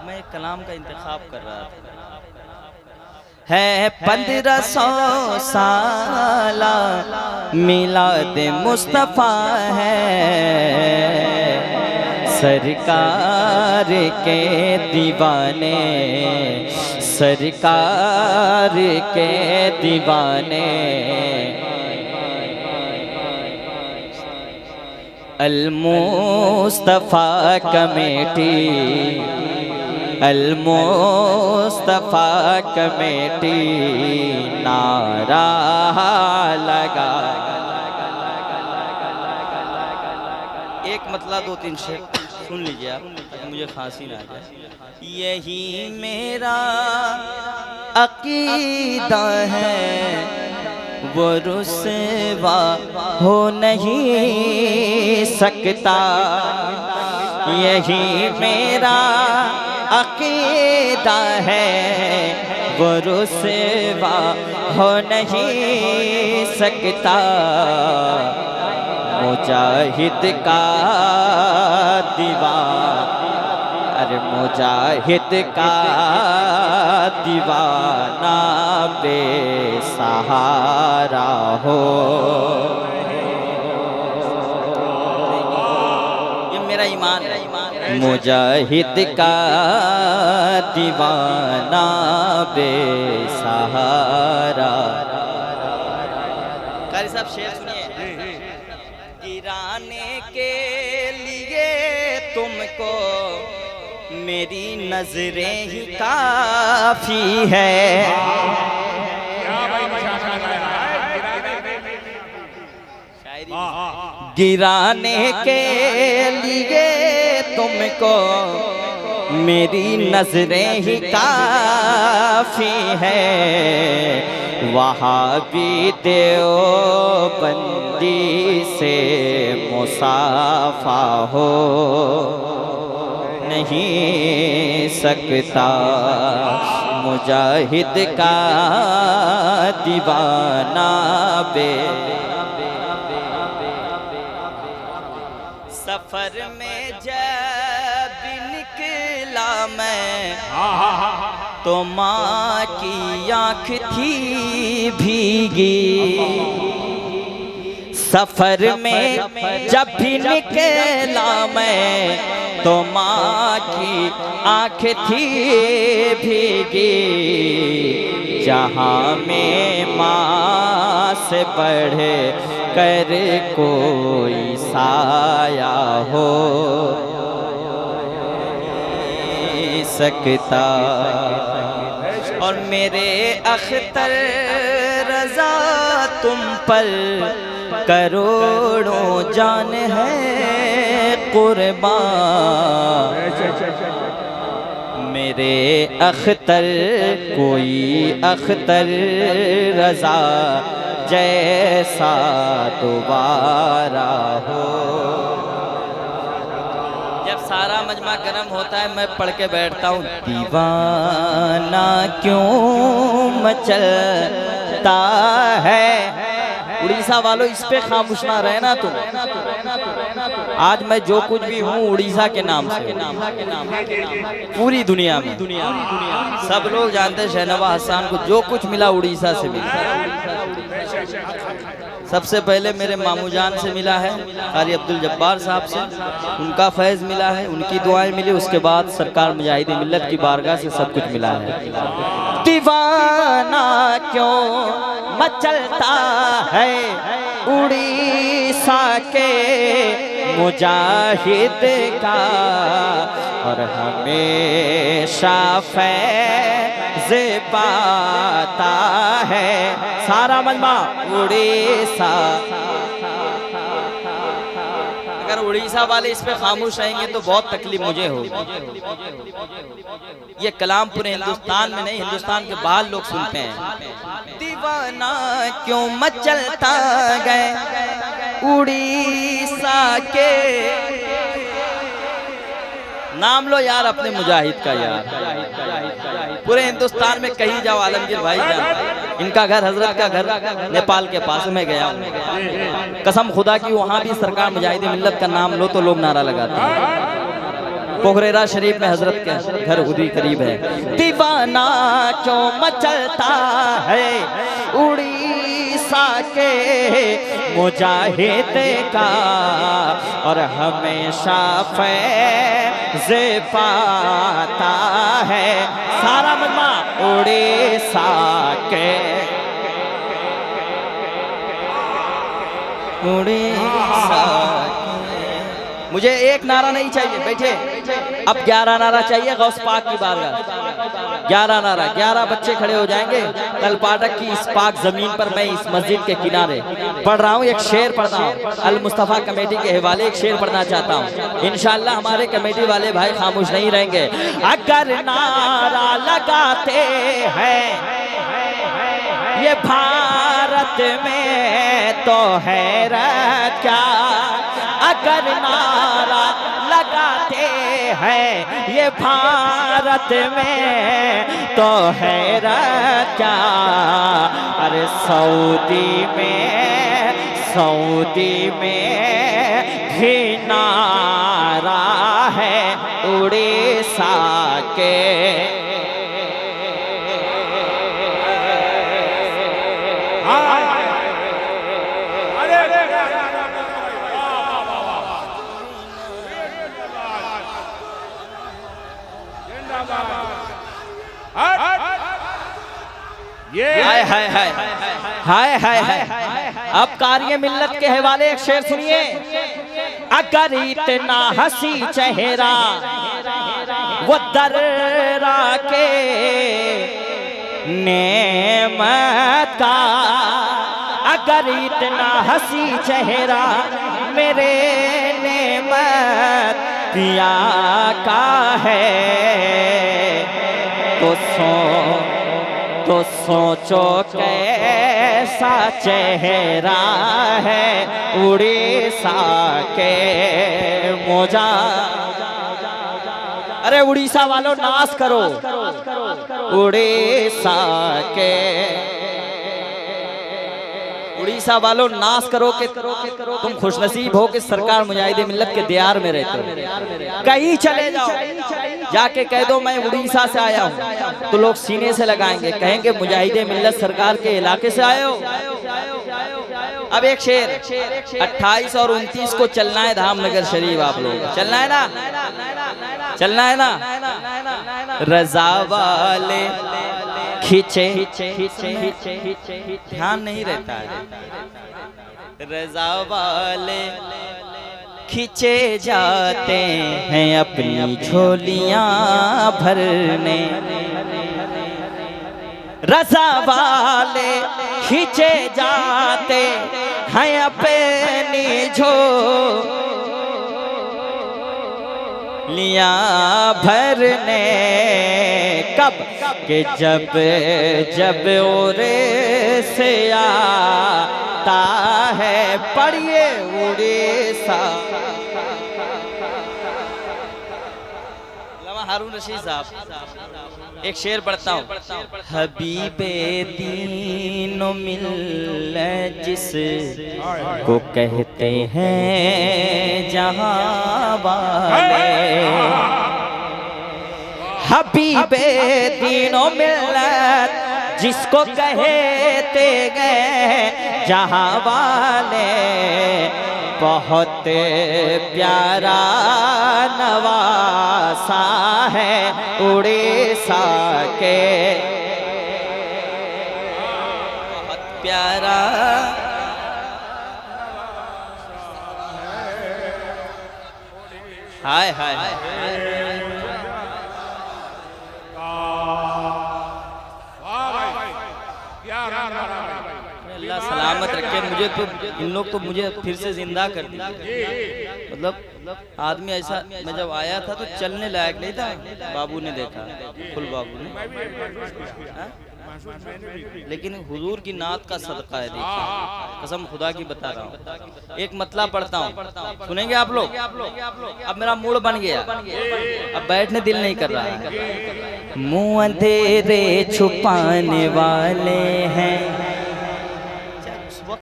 मैं कलाम का इंतखाब कर रहा था। है 1500 साला मिलाद मुस्तफ़ा है, सरकार के दीवाने, सरकार के दीवाने अल-मुस्तफ़ा कमेटी, अल-मुस्तफ़ा कमेटी नारा लगा। एक मतला 2-3 शेर सुन लीजिए आप, मुझे खांसी ना आ जाए। यही मेरा अकीदा है, वो रुसवा हो नहीं सकता। यही मेरा अकीदा है, वो रुसवा हो नहीं सकता। मुजाहिद का दीवाना, अरे मुजाहिद का दीवाना बेसहारा हो। ये मेरा ईमान है। मुजाहिद का दीवाना बेसहारा। कारी साहब शेर सुनिए। गिराने के लिए तुमको मेरी नजरें ही काफी है। गिराने के लिए तुमको मेरी नजरें ही काफी है। वहाबी देवबंदी से मुसाफा हो नहीं सकता। मुजाहिद का दीवाना बे सफर में जब निकला मैं तो माँ की आँख थी भीगी। सफर में जब भी निकला मैं तो माँ की आँख थी भीगी। जहाँ में माँ से बढ़ कर कोई साया हो सकता। और मेरे अख्तर रज़ा तुम पर करोड़ों जान है कुर्बान। मेरे अख्तर कोई अख्तर रज़ा जैसा दोबारा हो। जब सारा मजमा गर्म होता है मैं पढ़ के बैठता हूँ। दीवाना क्यों मचलता है। उड़ीसा वालों इस पे खामोश ना रहना तुम। आज मैं जो कुछ भी हूँ उड़ीसा के नाम से, पूरी दुनिया में सब लोग जानते हैं शहनवाज हसन को जो कुछ मिला उड़ीसा से मिला। सबसे पहले मेरे मामू जान से मिला है, कारी अब्दुल जब्बार साहब से, उनका फैज़ मिला है, उनकी दुआएं मिली। उसके बाद सरकार मुजाहिद मिल्लत की बारगाह से सब कुछ मिला है। दीवाना क्यों मचलता है उड़ीसा के मुजाहिद का, और हमेशा फैज़ पाता है सारा मजमा उड़ीसा। अगर उड़ीसा वाले इस पे खामोश रहेंगे तो बहुत तकलीफ मुझे होगी। ये कलाम पूरे हिंदुस्तान में नहीं, हिंदुस्तान के बाहर लोग सुनते हैं। दीवाना क्यों मचलता गए उड़ीसा के। नाम लो यार अपने मुजाहिद का यार। पूरे हिंदुस्तान में कहीं जाओ आलमगीर भाई जान, इनका घर हजरत का घर नेपाल के पास में गया हूँ। कसम खुदा की वहाँ भी सरकार मुजाहिद मिल्लत का नाम लो तो लोग नारा लगाते हैं। पोखरेरा शरीफ में हजरत के घर उधरी करीब है। दीवाना क्यों मचलता है उड़ीसा के मुजाहिद का, और हमेशा फैज़ पाता है सारा मजमा उड़ीसा के। उड़ीसा मुझे एक नारा नहीं चाहिए, बैठे। अब 11 नारा चाहिए गौस पाक की बारगाह। 11 नारा, 11 बच्चे खड़े हो जाएंगे। कल पाठक की इस पाक जमीन पर मैं इस मस्जिद के किनारे पढ़ रहा हूँ, एक शेर पढ़ता हूँ। अल मुस्तफ़ा कमेटी के हवाले एक शेर पढ़ना चाहता हूँ। इंशाअल्लाह हमारे कमेटी वाले भाई खामोश नहीं रहेंगे। अगर नारा लगाते हैं ये भारत में तो हैरत क्या, अगर नारा लगाते हैं ये भारत में तो हैरत क्या। अरे सऊदी में भी नारा है उड़ीसा के। हाय हाय हाय हाय हाय हाय। अब कार्य मिल्लत के हवाले एक शेर सुनिए। अगर इतना हंसी चेहरा वो दर्रा के नेमत का, अगर इतना हंसी चेहरा मेरे नेमत पिया का है तो सोचो कैसा चेहरा है उड़ीसा के मोजा। अरे उड़ीसा वालों नाश करो उड़ीसा के, उड़ीसा वालों नाश करो कि तुम खुशनसीब हो कि सरकार मुजाहिदे मिल्लत के दियार में रहते हो। कहीं चले जाओ, जाके कह दो मैं उड़ीसा से आया हूँ, तो लोग सीने से लगाएंगे, कहेंगे मुजाहिदे मिल्लत सरकार के इलाके से आए हो। अब एक शेर, 28 और 29 को चलना है धामनगर शरीफ। आप लोग चलना है ना, चलना है ना। रजा वाले खींचे ध्यान नहीं रहता है। रजा वाले खींचे जाते हैं अपनी झोलियां भरने, रजा वाले खींचे जाते हैं अपनी झोलियां भरने। कब कि जब ओरे से आता है पढ़िए उड़ीसा। हारून रशीद साहब एक शेर पढ़ता हूँ। हबीबे दीनो मिल्लत जिस को कहते हैं जहां वाले, हबीबे दीनो मिल्लत जिसको कहते गए जहां वाले, बहुत प्यारा नवासा है उड़ीसा के, बहुत प्यारा। हाय हाय अल्लाह सलामत रखे। मुझे तो इन लोग तो मुझे फिर से जिंदा कर दिया। मतलब आदमी ऐसा, मैं जब आया था तो चलने लायक नहीं था, बाबू ने देखा, फुल बाबू ने, लेकिन हुजूर की नात का सदका है। देखिए कसम खुदा की बता रहा हूँ। एक मतला पढ़ता हूँ, सुनेंगे आप लोग। अब मेरा मूड बन गया, अब बैठने दिल नहीं कर रहा है। मुँह अंधेरे छुपाने वाले हैं